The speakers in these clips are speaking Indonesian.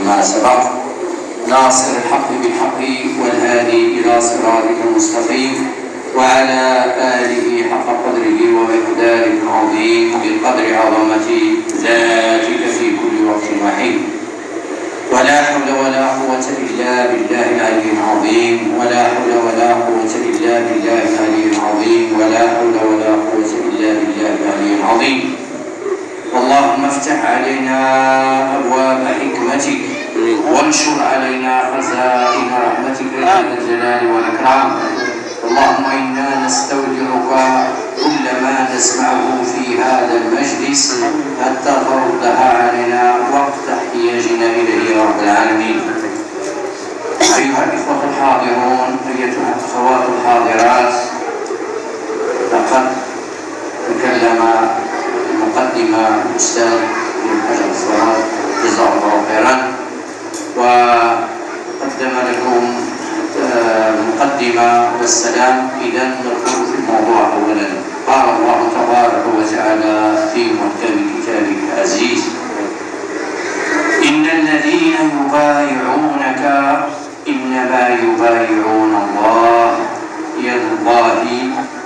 لما سبق ناصر الحق بالحق والهادي إلى صراطك المستقيم وعلى آله حق قدره ومقداره العظيم بقدر عظمة ذاتك في كل وقت وحين. ولا حول ولا قوة إلا بالله العلي العظيم، ولا حول ولا قوة إلا بالله العلي العظيم، ولا حول ولا قوة إلا بالله العلي العظيم. اللهم افتح علينا أبواب حكمتك وانشر علينا خزائن رحمتك يا ذا الجلال والإكرام. اللهم إنا نستودعك كل ما نسمعه في هذا المجلس حتى تردها علينا وقت احتياجنا إليه يا رب العالمين. أيها الإخوة الحاضرون، أيتها الأخوات الحاضرات، لقد تكلم المقدمة الأستاذ ابن حجر الصواب جزاه الله خيرا، وقدم لكم المقدمة والسلام. إذا ندخل في الموضوع أولا. قال الله تبارك وتعالى في محكم كتابه العزيز: إن الذين يبايعونك إنما يبايعون الله يد الله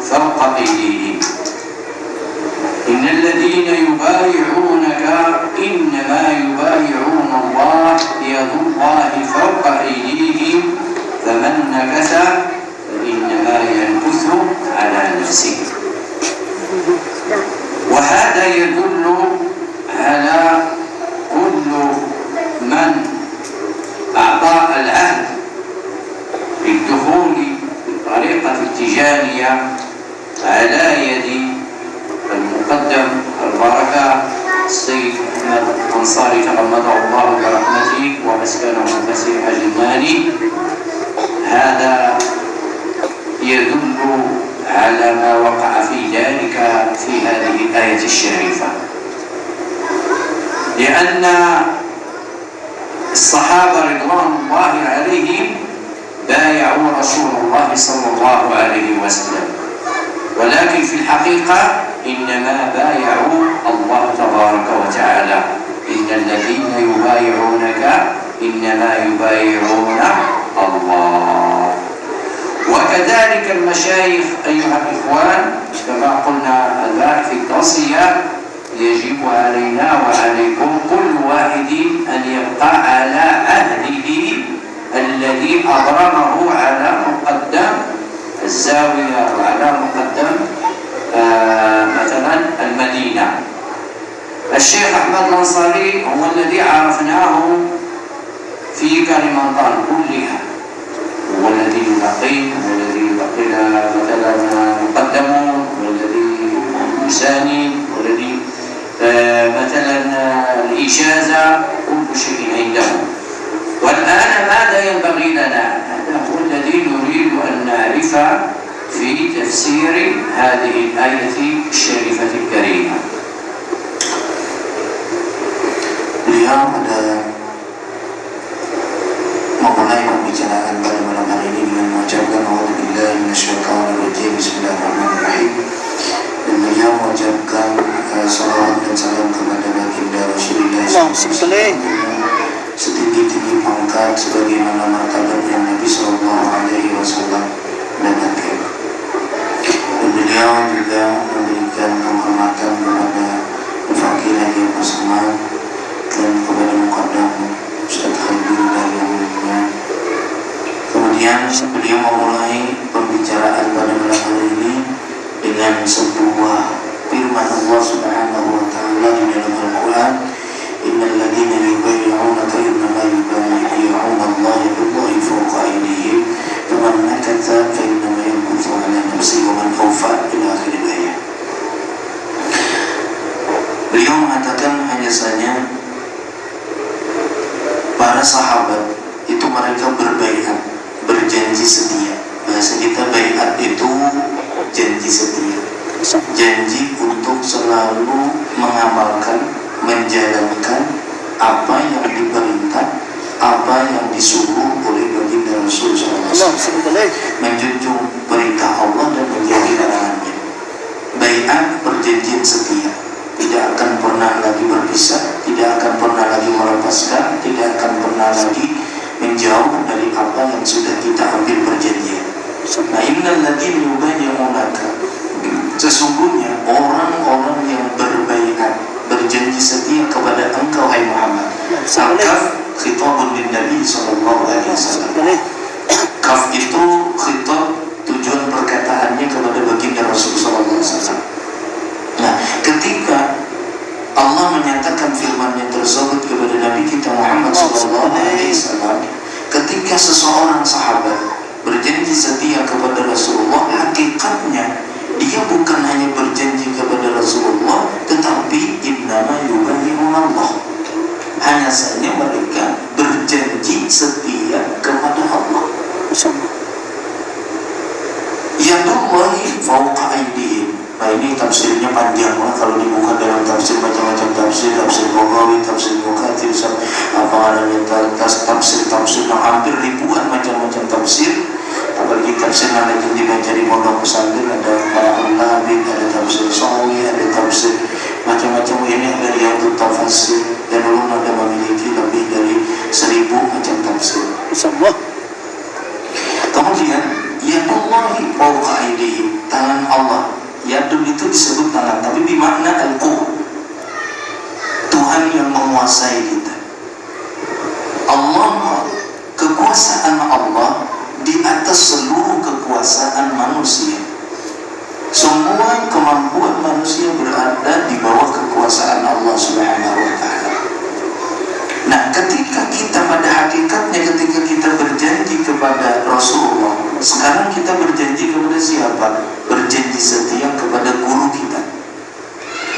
فوق أيديهم. إن الذين يبايعونك إنما يبايعون الله يد الله فوق أيديهم فمن نكث فإنما ينكث على نفسه. وهذا يدل على كل من أعطى العهد بالدخول بالطريقة التجارية على يد المقدم البركة السيد أحمد الأنصاري تغمده الله برحمته ومسكنه فسيح جمالي. هذا يدل على ما وقع في ذلك في هذه الآية الشريفة، لأن الصحابة رضوان الله عليهم بايعوا رسول الله صلى الله عليه وسلم، ولكن في الحقيقة إنما بايعوا الله تبارك وتعالى. إن الذين يبايعونك إنما يبايعون الله. وكذلك المشايخ أيها الإخوان، كما قلنا البارح في التوصية، يجب علينا وعليكم كل واحد أن يبقى على عهده الذي أبرمه على مقدم الزاوية وعلى مقدم مثلا المدينة. الشيخ أحمد الأنصاري هو الذي عرفناه في كلمنطان كلها، هو الذي يلقين، هو الذي يلقي مثلا مقدمه، والذي يساني، والذي مثلا الإجازة، كل شيء عنده. والآن ماذا ينبغي لنا؟ هذا هو الذي نريد أن نعرف في تفسير هذه الآية الشريفة الكريمة. Beliau pada memulai pembicaraan pada malam hari ini dengan mengucapkan A'udzubillahi minasyaitonirrajim, Bismillahirrahmanirrahim. Dan beliau mengucapkan salawat dan salam kepada baginda Rasulullah SAW setinggi-tinggi pangkat sebagaimana martabat yang Nabi SAW dapatkan. Dan beliau juga memberikan penghormatan kepada Fakir yang bersama dan kepada Muqaddam Ustaz Khalil dari yang mulia. Kemudian beliau memulai pembicaraan pada malam hari ini dengan sebuah firman Allah Subhanahu wa taala di dalam Al-Qur'an, innal ladzina yubayyi'unaka innama yubayyi'una Allah billahi fawqa aydihim faman nakatha fa innama yankutu 'ala nafsihi wa man awfa ila akhir ayat. Beliau mengatakan hanya saja para sahabat itu mereka berbaiat, berjanji setia. Bahasa kita baiat itu janji setia, janji untuk selalu mengamalkan, menjalankan apa yang diperintah, apa yang disuruh oleh baginda Rasul SAW, menjunjung perintah Allah dan menjadi larangannya. Baiat perjanjian setia, tidak akan pernah lagi berpisah, tidak akan pernah lagi melepaskan, tidak akan pernah lagi menjauh dari apa yang sudah kita ambil perjanjian. Nah, innal ladzina yubayyi'unaka, sesungguhnya orang-orang yang berbaiat, berjanji setia kepada engkau hai Muhammad. Al-Kaf khitabun lin Nabi sallallahu alaihi wasallam. Kaf itu khitab, tujuan perkataannya kepada baginda Rasul sallallahu alaihi wasallam. Nah, ketika Allah menyatakan firman-Nya tersebut kepada Nabi kita Muhammad sallallahu alaihi wasallam, ketika seseorang sahabat berjanji setia kepada Rasulullah, hakikatnya dia bukan hanya berjanji kepada Rasulullah, tetapi innama yubayyi'unallah, hanya saja mereka berjanji setia kepada Allah. Yadullahi fawqa aydihim. Nah, ini tafsirnya panjang lah, kalau dibuka dalam tafsir macam-macam tafsir Baghawi, tafsir Mukathir, tafsir yang hampir ribuan macam-macam tafsir. Apalagi tafsir yang dibaca di pondok pesantren, ada Ma'ul Nabi, ada tafsir Sawi, ada tafsir macam-macam. Ini ada Riyadhut Tafsir, dan ulun ada memiliki lebih dari 1000 macam tafsir. Kemudian yadullahi fawqa aydihim, tangan Allah. Yadul itu disebut tangan, tapi bermakna al-quwwah, Tuhan yang menguasai kita. Allah, kekuasaan Allah di atas seluruh kekuasaan manusia. Semua kemampuan manusia berada di bawah kekuasaan Allah Subhanahu wa ta'ala. Nah, ketika kita pada hakikatnya, ketika kita berjanji kepada Rasulullah, sekarang kita berjanji kepada siapa? Berjanji setia kepada guru kita.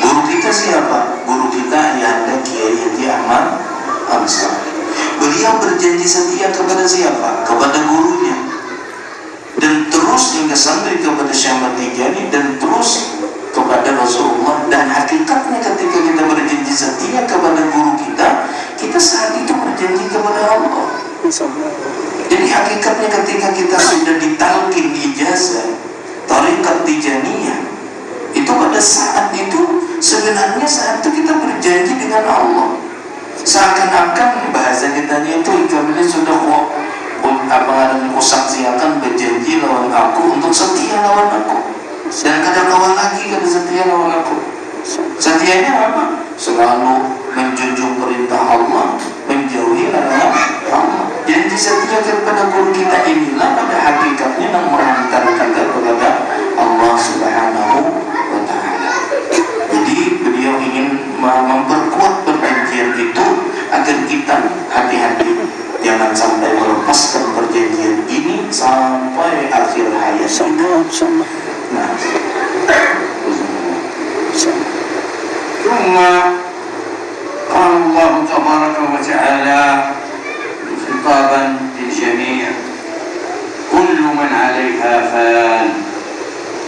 Guru kita siapa? Guru kita Ayahanda Kiai Haji Ahmad Ansari. Beliau berjanji setia kepada siapa? Kepada gurunya. Dan terus hingga sampai kepada Syekh Ahmad Tijani, dan terus kepada Rasulullah. Dan hakikatnya ketika kita berjanji setia kepada guru kita, kita saat itu berjanji kepada Allah. Jadi hakikatnya ketika kita sudah ditalkin ijazah Thariqat Tijaniyah, itu pada saat itu sebenarnya saat itu kita berjanji dengan Allah. Seakan-akan bahasa kita itu kami sudah saksiakan berjanji lawan aku untuk setia lawan aku, dan kada lawan lagi, kada setia lawan aku. Setianya apa? Selalu menjunjung perintah Allah, menjauhi larangan Allah. Janji setia kepada guru kita inilah pada hakikatnya yang menghantar kita kepada Allah Subhanahu wa ta'ala. Jadi beliau ingin memperkuat perjanjian itu agar kita hati-hati, jangan sampai melepaskan perjanjian ini sampai akhir hayat. Nah, ثم قال الله تبارك وتعالى خطابا للجميع: كل من عليها فان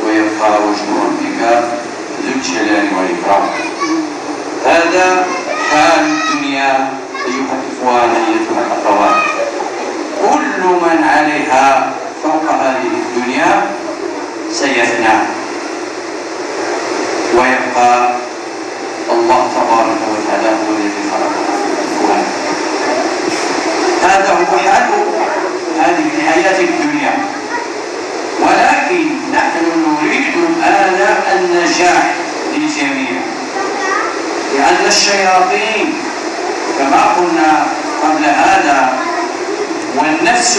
ويبقى وجه ربك ذو الجلال والإكرام. هذا حال الدنيا أيها الإخوان أيتها الأخوات. كل من عليها فوق هذه الدنيا سيفنى ويبقى الله تبارك وتعالى هو الذي خلقها. هذا هو حال هذه الحياة الدنيا، ولكن نحن نريد الآن النجاح للجميع، لأن الشياطين كما قلنا قبل هذا، والنفس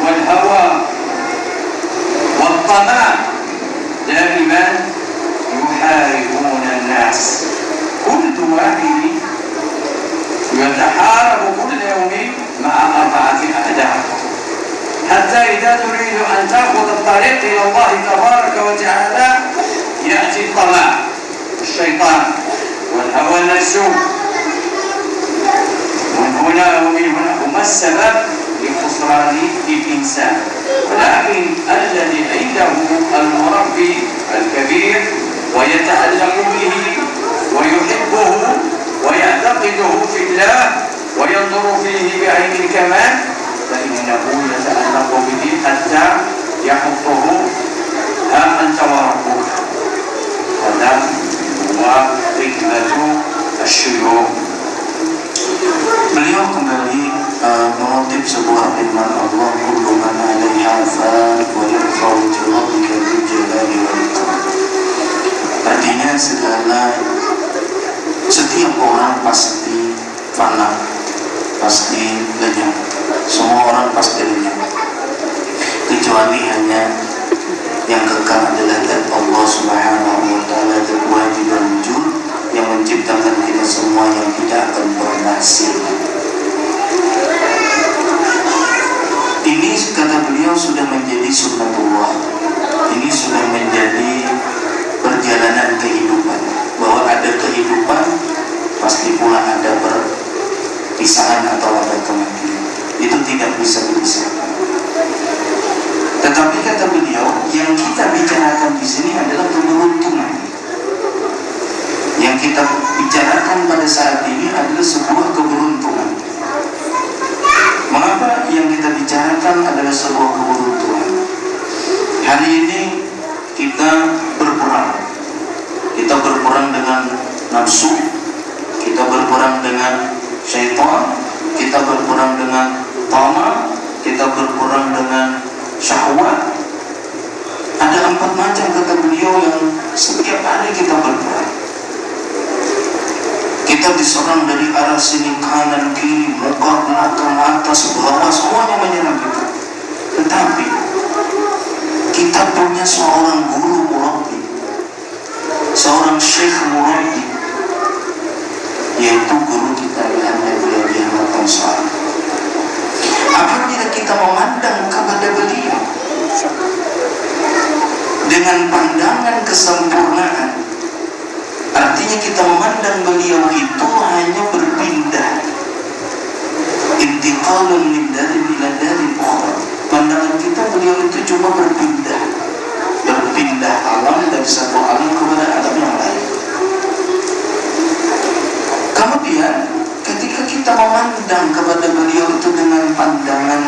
والهوى والطمع دائما يحاربون الناس. كل واحد يتحارب كل يوم مع 4 أعداء، حتى إذا تريد أن تأخذ الطريق إلى الله تبارك وتعالى يأتي الطمع، الشيطان، والهوى النفس. ومن هنا هما السبب لخسران الإنسان. ولكن الذي عنده المربي الكبير ويتعلق به ويحبه ويعتقده في الله وينظر فيه بعين الكمال، فإنه يتعلق به حتى يحطه: ها أنت وربك. هذا هو حكمة الشيوخ. Beliau kembali pasti fana, pasti lenyap. Semua orang pasti lenyap, kecuali hanya yang kekal adalah zat Allah Subhanahu wa Ta'ala, kewajiban wujud yang menciptakan kita semua, yang tidak akan pernah sirna. Ini kata beliau sudah menjadi sunnatullah. Ini sudah menjadi perjalanan kehidupan, bahwa ada kehidupan pasti pula ada perpisahan atau ada kematian. Itu tidak bisa dipisahkan. Tetapi kata beliau, yang kita bicarakan di sini adalah keberuntungan. Yang kita bicarakan pada saat ini adalah sebuah keberuntungan. Mengapa yang kita bicarakan adalah sebuah keberuntungan? Hari ini kita berperang. Kita berperang dengan nafsu, kita berperang dengan syaitan, kita berperang dengan tama, kita berperang dengan syahwat. Ada 4 macam kata beliau yang setiap hari kita berperang. Kita diserang dari arah sini, kanan, kiri, muka, belakang, atas, bawah, semuanya menyerang kita. Tetapi kita punya seorang guru murabbi, seorang syekh murabbi, yaitu guru kita yang beliau Ahmad Ansari. Apabila kita memandang kepada beliau dengan pandangan kesempurnaan, artinya kita memandang beliau itu hanya berpindah, intiqalun min darin ila darin ukhra. Pandangan kita beliau itu cuma berpindah alam dari satu alam kepada alam yang lain. Kemudian ketika kita memandang kepada beliau itu dengan pandangan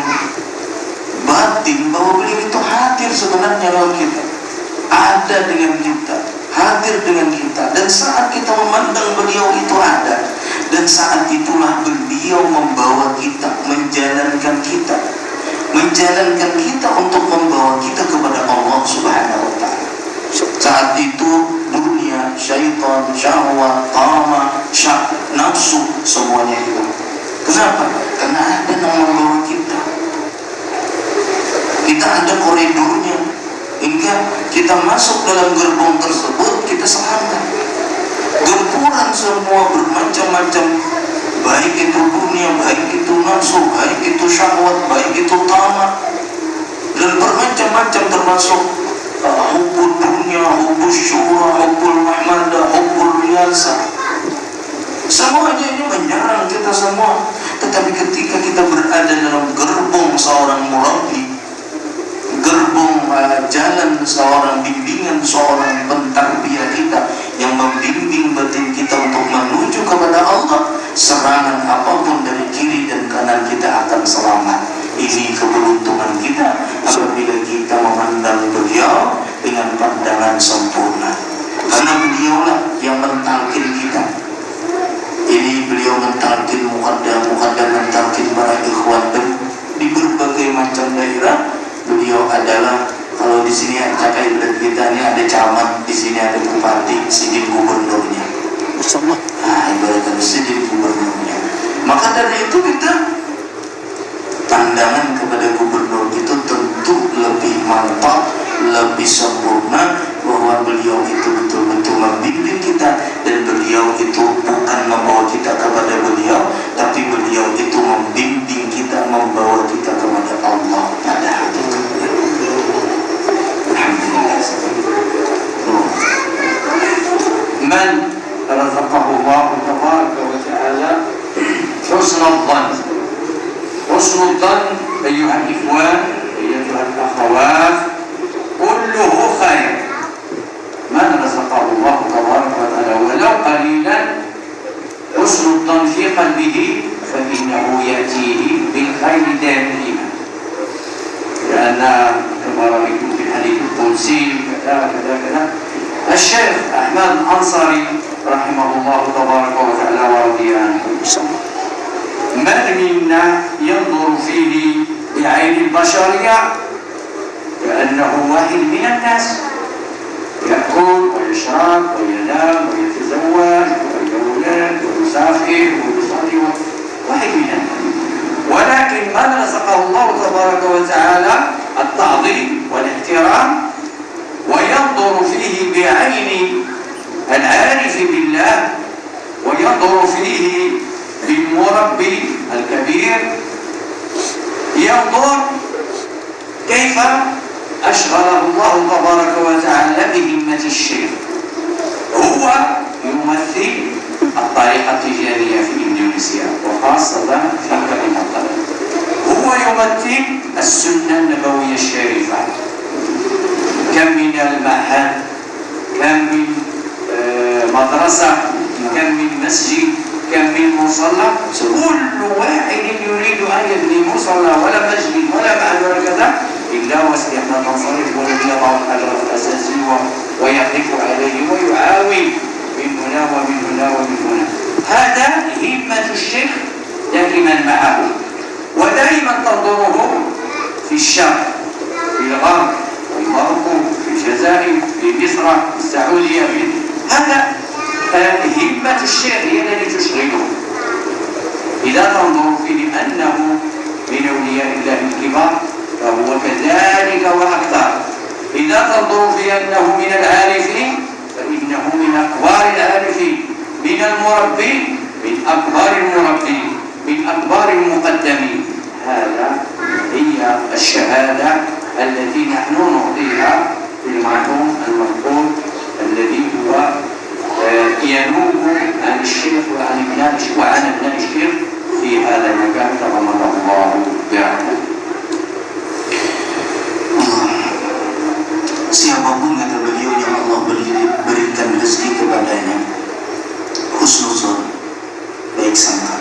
batin, bahwa beliau itu hadir sebenarnya dalam kita, ada dengan kita, hadir dengan kita, dan saat kita memandang beliau itu ada, dan saat itulah beliau membawa kita, menjalankan kita untuk membawa kita kepada Allah Subhanahu wa Ta'ala. Saat itu dunia, syaitan, syahwat, tama, nafsu, semuanya hilang. Kenapa? Karena ada yang membawa kita. Kita ada koridornya, hingga kita masuk dalam gerbong tersebut, kita selamat. Gempuran semua bermacam-macam, baik itu dunia, baik itu nafsu, baik itu syahwat, baik itu tama, dan bermacam-macam, termasuk hubbul dunia, hubbul syura, hubbul mahmada, hubbul riyasa. Semuanya ini menyerang kita semua. Tetapi ketika kita berada dalam gerbong seorang murabbi, gerbong jalan seorang, bimbingan seorang pentarbiyah kita yang membimbing batin kita untuk menuju kepada Allah, serangan apapun dari kiri dan kanan kita akan selamat. Ini keberuntungan kita apabila kita memandang beliau dengan pandangan sempurna, karena beliaulah yang mentalkin kita. Ini beliau mentalkin muqaddam mentalkin para ikhwan di berbagai macam daerah. Beliau adalah, kalau di sini kakak ibadat kita ini ada camat, di sini ada bupati, sidin gubernurnya. Nah, ibaratnya sidin gubernurnya. Maka dari itu kita pandangan kepada gubernur itu tentu lebih mantap, lebih sempurna, bahwa beliau itu betul-betul membimbing kita, dan beliau itu bukan membawa kita kepada beliau, tapi beliau itu membimbing kita, membawa kita kepada Allah pada hakikatnya. Alhamdulillah. Man razaqahu Allah tabaraka wa ta'ala husnul dhann. Husnul dhann ayyuhal ikhwan, ayyuhal akhawat, kulluhu khair. Man razaqahu Allah tabaraka wa ta'ala walau qalilan, husnul dhann fi qalbihi fa innahu yatihi bil khairi daiman. Karena kemarin itu di hadits qudsi kata الشيخ أحمد الأنصاري رحمه الله تبارك وتعالى ورضي عنه: من منا ينظر فيه بعين البشرية كأنه واحد من الناس، يأكل ويشرب وينام ويتزوج ويولد يعتقد ويسافر ويصلي واحد من الناس، ولكن من رزقه الله تبارك وتعالى التعظيم والاحترام وينظر فيه بعين العارف بالله وينظر فيه بالمربي الكبير، ينظر كيف أشغله الله تبارك وتعالى بهمة الشيخ. هو يمثل الطريقة التجارية في إندونيسيا وخاصة في كلمة هو يمثل السنة النبوية الشريفة. كم من المعهد، كم من مدرسة، كم من مسجد، كم من مصلى، كل واحد يريد أن يبني مصلى ولا مسجد ولا معهد ولا كذا إلا وسيحنا تنصرف والذي يضع الحجر الأساسي ويحرف عليه ويعاون من هنا ومن هنا ومن هنا. هذا همة الشيخ دائما معه، ودائما تنظره في الشرق، في الغرب، في مروكو، في الجزائر، في مصر، في السعودية. هذا همة الشيخ هي التي تشغله. إذا تنظر فيه لأنه من أولياء الله الكبار فهو كذلك وأكثر. إذا تنظر في أنه من العارفين فإنه من أكبار العارفين، من المربين من أكبار المربين، من أكبار المقدمين. هذا هي الشهادة التي نحن نعطيها في المرحوم المذكور الذي هو ينوب عن الشيخ وعن ابناء الشيخ في هذا المكان تضمنه الله برحمته. Siapapun kata beliau yang Allah berikan rezeki kepadanya husnuzon, baik sangka,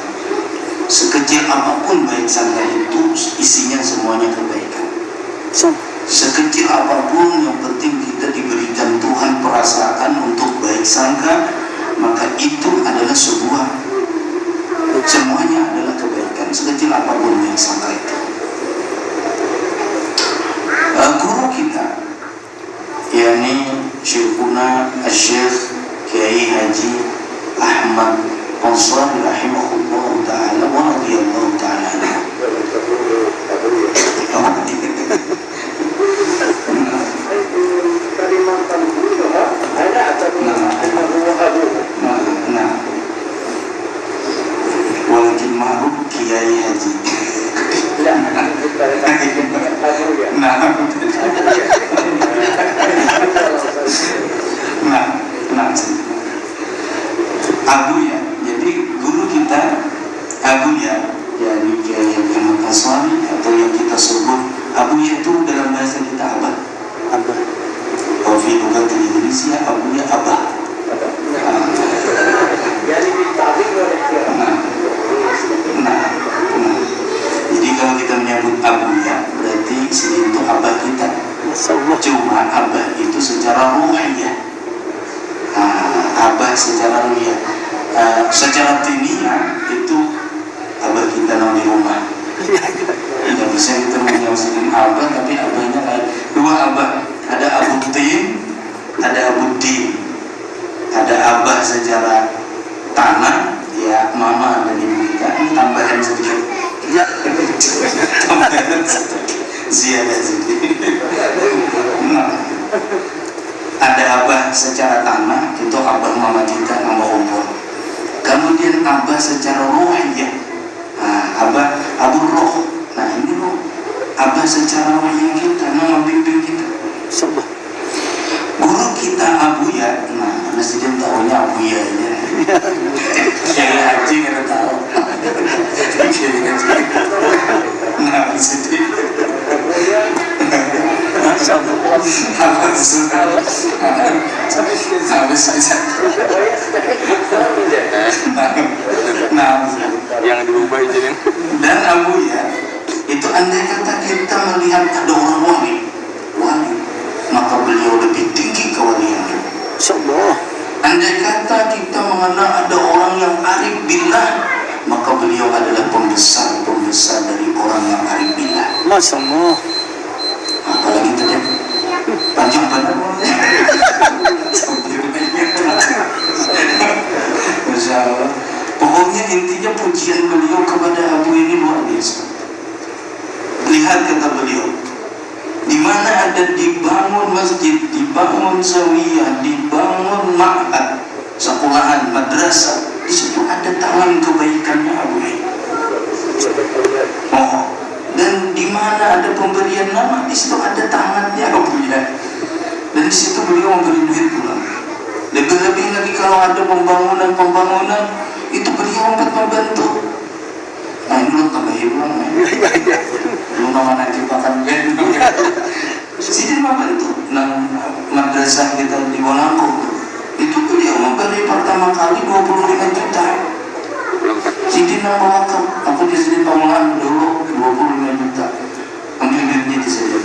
sekecil apapun baik sangka itu isinya semuanya kebaikan. Sekecil apapun yang penting kita diberikan Tuhan perasaan untuk baik sangka, maka itu adalah sebuah, semuanya adalah kebaikan, sekecil apapun baik sangka itu. Guru kita yakni Syekhuna Syekh Kiai Haji Ahmad Ansari rahimahullah ta'ala wa radiyallahu ta'ala walakin ma'ruf Kiai Haji Abuya, jadi guru kita Abuya, yakni Kiai Ahmad Ansari atau yang kita sebut Abuya itu dalam bahasa kita abah. Kalau di lugat Indonesia Abuya abah. Jadi kalau kita menyebut Abuya berarti sini itu abah kita. Cuma abah itu secara ruhiyah. Abah secara ruhiyah. Secara diniah itu abah kita di rumah. Tidak bisa kita menyebutkan abah, tapi abahnya lain. Dua abah, ada Abu Tin, ada Abu Din. Ada abah secara tanah, ya mama dan ibu kita. Ini tambahan sedikit. Tambahan ziyadah sedikit. Ada abah secara tanah, itu abah mama kita, mama umur. Kemudian abah secara ruhiyah, abah abu roh. Nah ini roh. Abah secara ruhiyah kita, nama bimbing kita. Guru kita Abuya, nah Presiden tahunya Abuya ya. Kiai Haji nggak tahu. Nah Presiden. Yang diubah izinin. Dan Abuya itu andai kata kita melihat ada orang wali, maka beliau lebih tinggi kewaliannya. Andai kata kita mengenal ada orang yang arif billah, maka beliau adalah pembesar dari orang yang arif billah. Masya Allah. Apalagi tadi panjang banget. Masya Masya Allah. Pokoknya intinya pujian beliau kepada Abu ini luar biasa. Lihat kata beliau, di mana ada dibangun masjid, dibangun zawiyah, dibangun ma'had, sekolahan, madrasah, di situ ada tangan kebaikannya Abu ini. Oh, dan di mana ada pemberian nama, di situ ada tangannya Abu ini. Dan di situ beliau memberi duit pula. Lebih-lebih lagi kalau ada pembangunan, itu beliau membantu. Nah ini lu tambahin ulang ya. Lu nama nanti makan band. Sini membantu. Nah madrasah kita di Monaco itu beliau memberi pertama kali 25 juta. Sini nama wakaf. Aku di sini pengelolaan dulu 25 juta. Ambil duitnya di sini.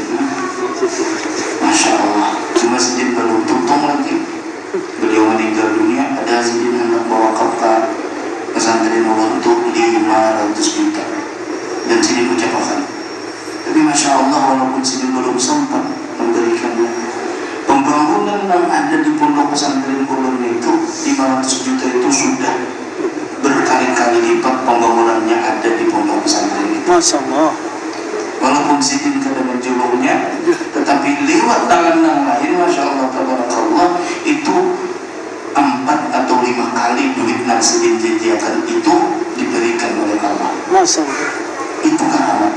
Masya Allah. Cuma sedikit belum tutup lagi. Beliau meninggal dunia, ada sedikit hendak mewakafkan pesantren untuk 500 juta. Dan sini ucapkan. Tapi Masya Allah, walaupun sini belum sempat memberikannya, pembangunan yang ada di pondok pesantren Kulon itu 500 juta itu sudah berkali-kali lipat pembangunannya ada di pondok pesantren itu. Masya Allah. Walaupun sidin kadang menjulurnya, tetapi lewat tangan yang lain, Masya Allah, tabarakallah, itu 4 atau 5 kali duit yang sidin jajakan itu diberikan oleh Allah. Masya Allah. Itu keramat,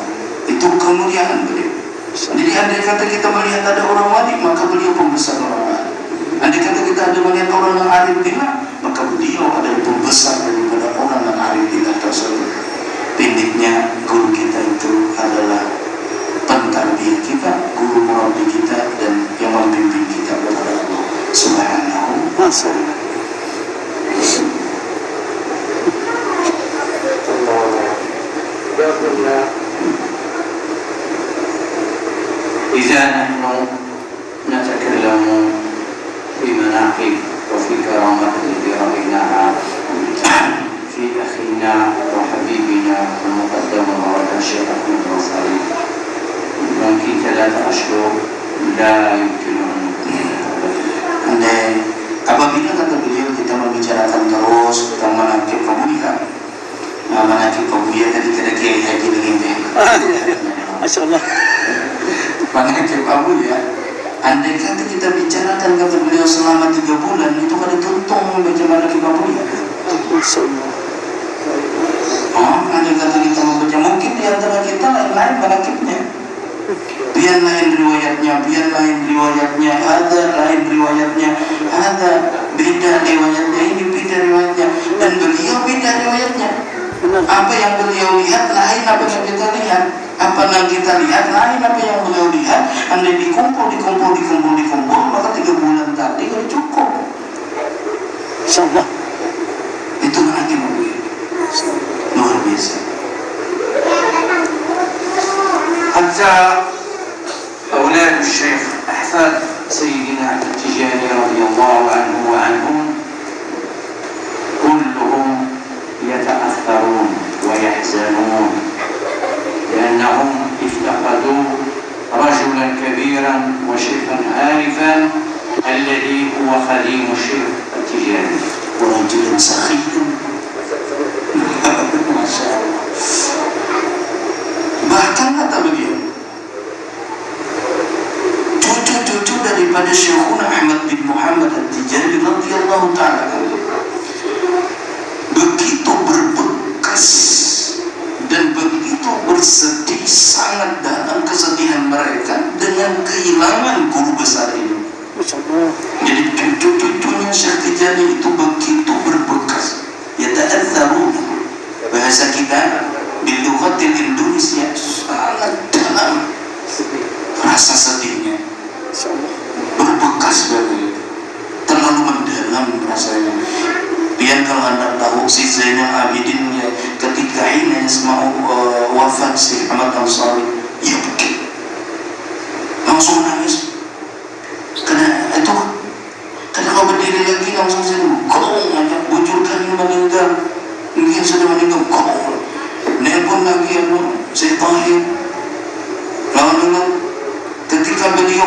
itu kemuliaan beliau. Jadi andai kata kita melihat ada orang wali, maka beliau pembesar orang wali. Andai kata kita ada melihat orang yang arif billah, maka beliau adalah pembesar daripada orang yang arif billah tersebut. Pendeknya guru kita itu adalah pentarbiyah kita, guru murabbi kita, dan yang membimbing kita kepada Allah Subhanahu wa ta'ala. إذا نحن نتكلم في مناقب وفي كرامات التي رأيناها في أخينا وحبيبنا المقدم مولانا الشيخ أحمد الأنصاري، ممكن 3 أشهر لا يمكن أن Apabila kata beliau kita membicarakan terus tentang manaqib Qabuliyah, manaqib Qabuliyah tadi kita kiai haji dengan Masya Allah. manaqib Qabuliyah, andai kata kita bicarakan kata beliau selama 3 bulan, itu kada tuntung membaca manaqib Qabuliyah. Masya Allah. Oh, andai kata kita membaca, mungkin di antara kita lain-lain manaqibnya. Biar lain riwayatnya, ada lain riwayatnya, ada beda riwayatnya, ini beda riwayatnya, dan beliau beda riwayatnya. Apa yang beliau lihat lain apa yang kita lihat, apa yang kita lihat lain apa yang beliau lihat. Andai dikumpul, maka 3 bulan tadi sudah cukup. Insyaallah. Itu lagi beliau luar biasa. حتى أولاد الشيخ أحفاد سيدنا أحمد التجاني رضي الله عنه وعنهم كلهم يتأثرون ويحزنون لأنهم افتقدوا رجلا كبيرا وشيخا عارفا الذي هو خديم الشيخ التجاني ورجلا سخيا ما شاء الله. Bahkan kata beliau, cucu-cucu daripada Syekhuna Ahmad bin Muhammad At-Tijani radhiyallahu ta'ala begitu berbekas dan begitu bersedih sangat dalam kesedihan mereka dengan kehilangan guru besar ini. Jadi cucu-cucunya Syekh Tijani itu begitu berbekas, ya ta'atharu, bahasa kita di lughatil Indonesia sangat dalam rasa sedihnya, berbekas banget, terlalu mendalam rasanya. Biar kalau anda tahu si Zainal Abidin ya, ketika ini mau wafat si Ahmad Ansari, ya begitu langsung nangis. Karena itu, karena kau berdiri lagi langsung sini, kau ngajak bujurkan yang meninggal, mungkin sudah meninggal, kau nelpon lagi saya Tahir. Lawan dulu ketika beliau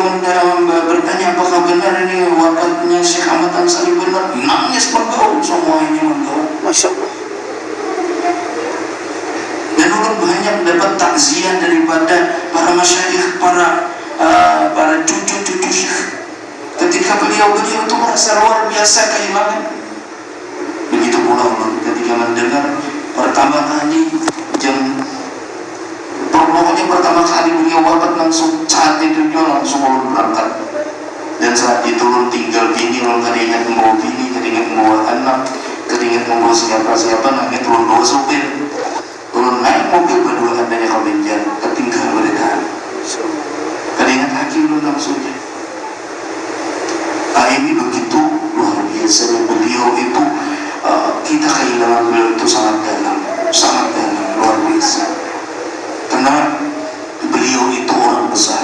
bertanya apakah benar ini wafatnya Syekh Ahmad Ansari benar, nangis bergaul, semuanya bergaul. Masya Allah. Dan ulun banyak dapat takziah daripada para masyayikh, para cucu-cucu syekh. Ketika beliau itu merasa luar biasa kehilangan. Begitu pula ulun ketika mendengar pertama kali pokoknya pertama kali beliau wafat langsung saat itu juga langsung ulun berangkat. Dan saat itu ulun tinggal bini, ulun keringat membawa bini, keringat membawa anak, keringat membawa siapa-siapa, nangit ulun bawa supir. Ulun naik mobil berdua adanya kebenjar, ketinggal berdekat. Keringat kaki ulun langsung. Ini begitu luar biasa. Beliau itu kita kehilangan beliau itu sangat dalam, luar biasa. Karena beliau itu orang besar,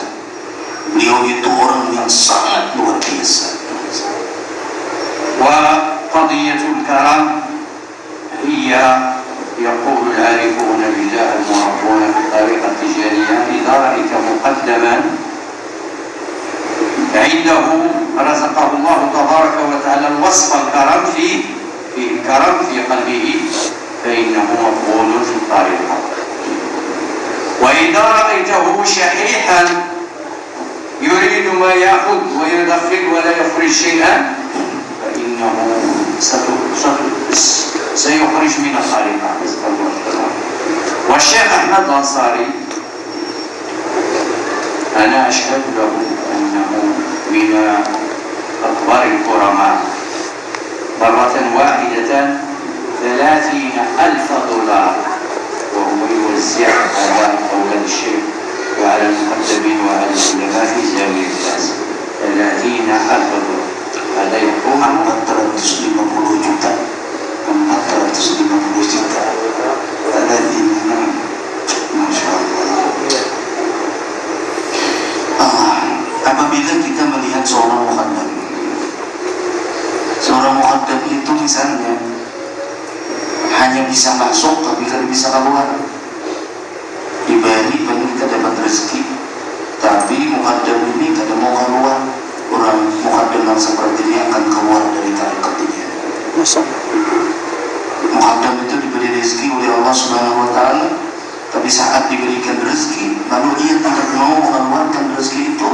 beliau itu orang yang sangat luar biasa. وقضية الكرم هي يقول العارفون بالله المربون في الطريقة التجارية إذا رأيت مقدما عنده رزقه الله تبارك وتعالى الوصف الكرم في الكرم في قلبه فإنه مقبول في الطريقة. وإذا رأيته شحيحا يريد ما يأخذ ويدخل ولا يخرج شيئا فإنه سيخرج من الطريقة. والشيخ أحمد الأنصاري أنا أشهد له أنه من أكبر الكرماء. مرة واحدة 30,000 دولار وهو يوزع على أولاد الشيخ وعلى المقدمين وعلى العلماء في زاوية الناس. 30,000 دولار. هذا يقوم 450 juta. 450 juta. Masya Allah. Apabila kita melihat seorang muqaddam itu misalnya hanya bisa masuk tapi tidak bisa keluar, diberi banyak kita dapat rezeki, tapi muqaddam ini tidak mau keluar. Orang muqaddam yang seperti ini akan keluar dari tarekat ini. Muqaddam itu diberi rezeki oleh Allah Subhanahu wa Ta'ala, tapi saat diberikan rezeki lalu ia tidak mau mengeluarkan rezeki itu,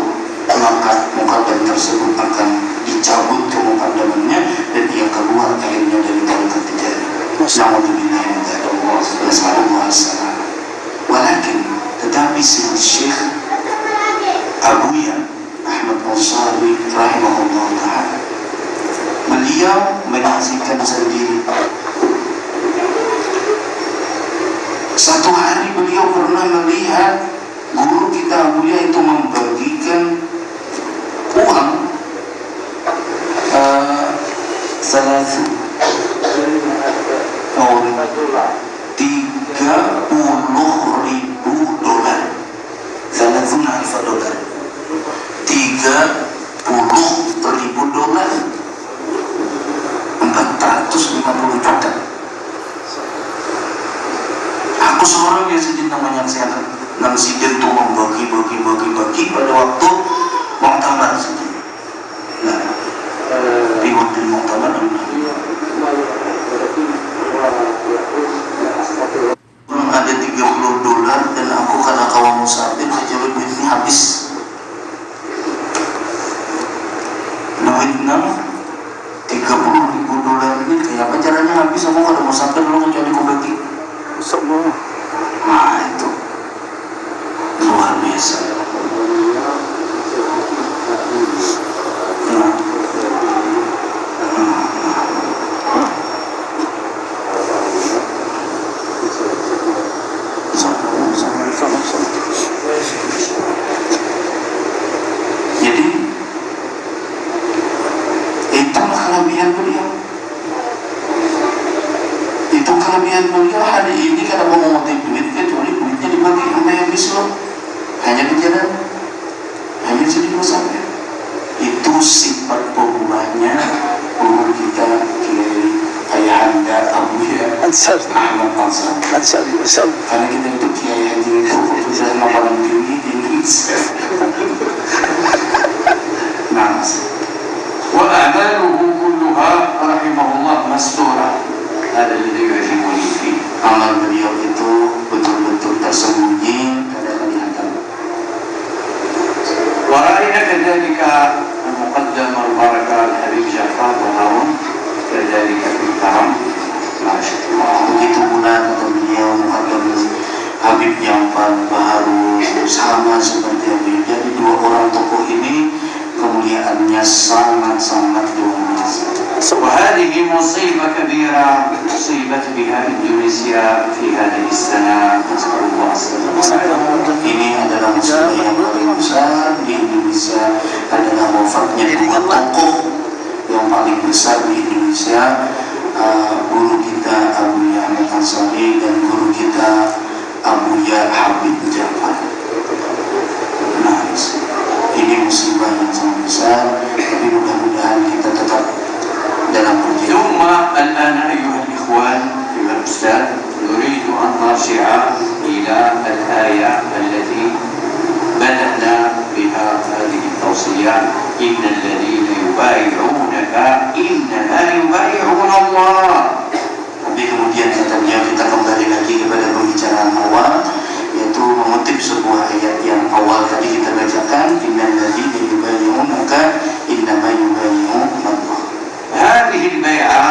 maka muqaddam tersebut akan dicabut ke muqaddamannya dan ia keluar akhirnya dari tarekat tijari. Na'udzubillah min dzalik. Nas'alullah as-salam. Walakin tetapi si Syekh Abuya Ahmad Al-Ansari rahimahullah ta'ala, beliau menyaksikan sendiri. Satu hari beliau pernah melihat guru kita Abuya itu membagikan uang 30,000 dolar. 30,000 dolar. 30,000 dolar. 450 juta. Aku seorang biasa tentang menyaksikan nang sidin tuh membagi pada waktu muktamar saja. Nah, di waktu muktamar ada 30 dolar dan aku karena kawan musafir saja duitnya habis. Duitnya 30.000 dolar ini kayak apa caranya habis? Aku kalau musafir lo kecuali ku bagi. Semua. Nah itu luar biasa. Jadi itulah kelebihan beliau. Itu kelebihan beliau hari ini karena mau ngomongin duit, kecuali duitnya dibagi sama yang bisa, hanya di jalan, hanya jadi musafir. Itu sifat pembuahnya guru kita Kiai Ayahanda Abuya Ahmad Al-Ansari. Karena kita itu Kiai Haji itu bisa paling tinggi di Indonesia. Nah, وأعماله كلها رحمه الله مستورة. هذا yang baru sama seperti Habib. Jadi dua orang tokoh ini kemuliaannya sangat-sangat luar biasa. وهذه مصيبة كبيرة أصيبت بها إندونيسيا في هذه السنة، نسأل الله السلامة. Ini adalah musibah yang paling besar di Indonesia, adalah wafatnya dua tokoh yang paling besar di Indonesia, guru kita Abuya Ahmad Ansari dan guru kita Abuya Habib Ja'far. Nah, ini musibah yang sangat besar, tapi mudah-mudahan kita tetap dalam perjuangan. ثم الآن أيها الإخوان أيها الأستاذ نريد أن نرجع إلى الآية التي بدأنا بها هذه التوصية: إن الذين يبايعونك إنما يبايعون الله. Tapi kemudian kita kembali lagi kepada pembicaraan awal, yaitu mengutip sebuah ayat yang awal tadi kita bacakan, innal ladzina yubayyi'unaka innama yubayyi'una Allah. هذه البيعة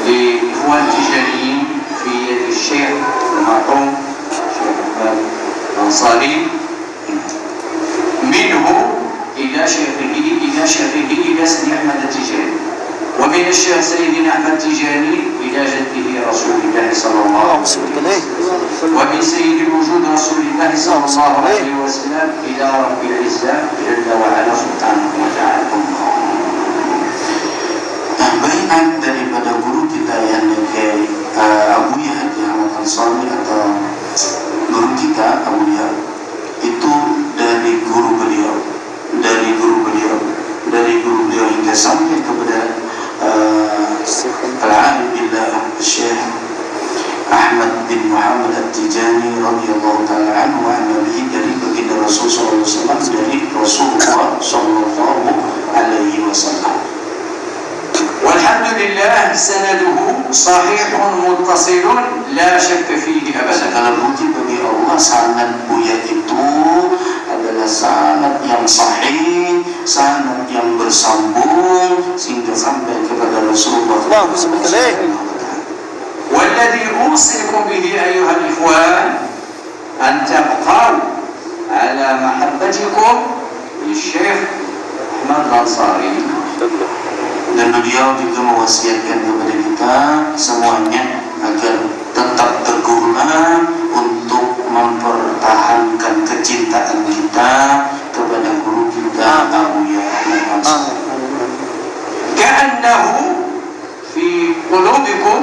لإخوان تجاريين في يد الشيخ المرحوم الشيخ أحمد الأنصاري منه إلى شيخه إلى سيدي أحمد التجاني، ومن الشيخ سيدنا أحمد التجاني إلى جده رسول الله صلى الله عليه وسلم، ومن سيد الوجود رسول الله صلى الله عليه وسلم إلى رب العزة جل وعلا سبحانه وتعالى. Baiat daripada guru kita yang Abuya Ahmad Ansari atau guru kita Abuya itu dari guru beliau hingga sampai kepada Al-Alim Billah Syekh Ahmad bin Muhammad At-Tijani radhiyallahu ta'ala anhu wa nabihi, dari baginda Rasul sallallahu alaihi wasallam, dari Rasulullah sallallahu alaihi wasallam. والحمد لله سنده صحيح متصل لا شك فيه أبدا. Segala puji bagi Allah, sanad Buya itu adalah sanad yang sahih, sanad yang bersambung sehingga sampai kepada Rasulullah. والذي أوصيكم به أيها الإخوان أن تبقوا على محبتكم للشيخ أحمد الأنصاري. Dan beliau juga mewasiatkan kepada kita semuanya agar tetap teguhlah untuk mempertahankan kecintaan kita kepada guru kita Abuya Ahmad Ansari. كأنه في قلوبكم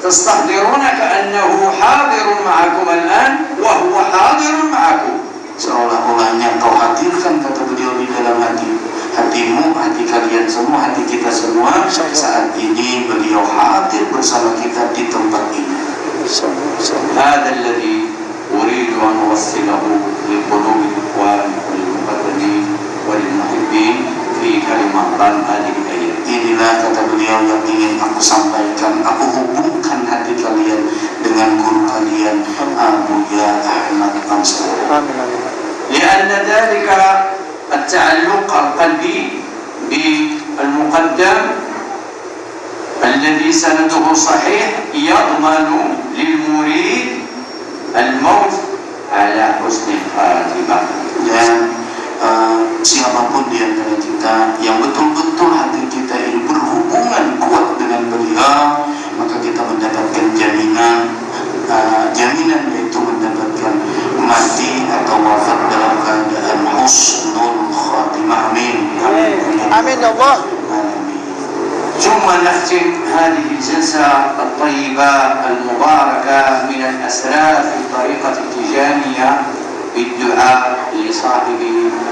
تستحضرون كأنه حاضر معكم الآن وهو حاضر معكم. Seolah-olahnya kau hadirkan, kata beliau, di dalam hatimu, hati kalian semua, hati kita semua. Saat ini beliau hadir bersama kita di tempat ini. هذا الذي أريد أن أوصله لقلوب الإخوان والمقدمين والمحبين في كلمات هذه الآية. Inilah, kata beliau, yang ingin aku sampaikan. Aku hubungkan hati kalian dengan guru kalian Abuya Ahmad Ansari. لأن ذلك التعلق القلبي بالمقدم الذي سنده صحيح يضمن للمريد الموت على حسن الخاتمة. Dan siapapun di antara kita yang betul-betul hati kita ini berhubungan kuat dengan beliau, maka kita mendapatkan jaminan yaitu mendapatkan mati atau wafat dalam keadaan husnul khatimah. Amin. Amin ya Allah. ثم نختم هذه الجلسة الطيبة المباركة من الأسرار في الطريقة التجانية بالدعاء لصاحب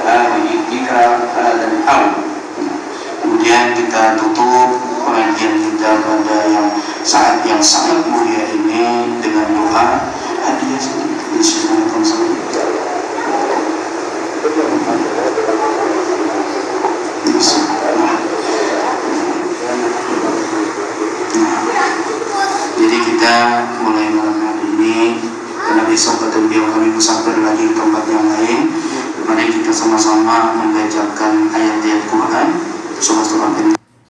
هذه الذكرى هذا الحول. Kemudian kita tutup pengajian kita pada saat yang sangat mulia ini dengan doa. Hadiah sedikit Bismillahirrahmanirrahim. Jadi kita mulai malam hari ini, karena besok kata beliau kami musafir lagi ke tempat yang lain. Mari kita sama-sama membacakan ayat-ayat Quran. Surah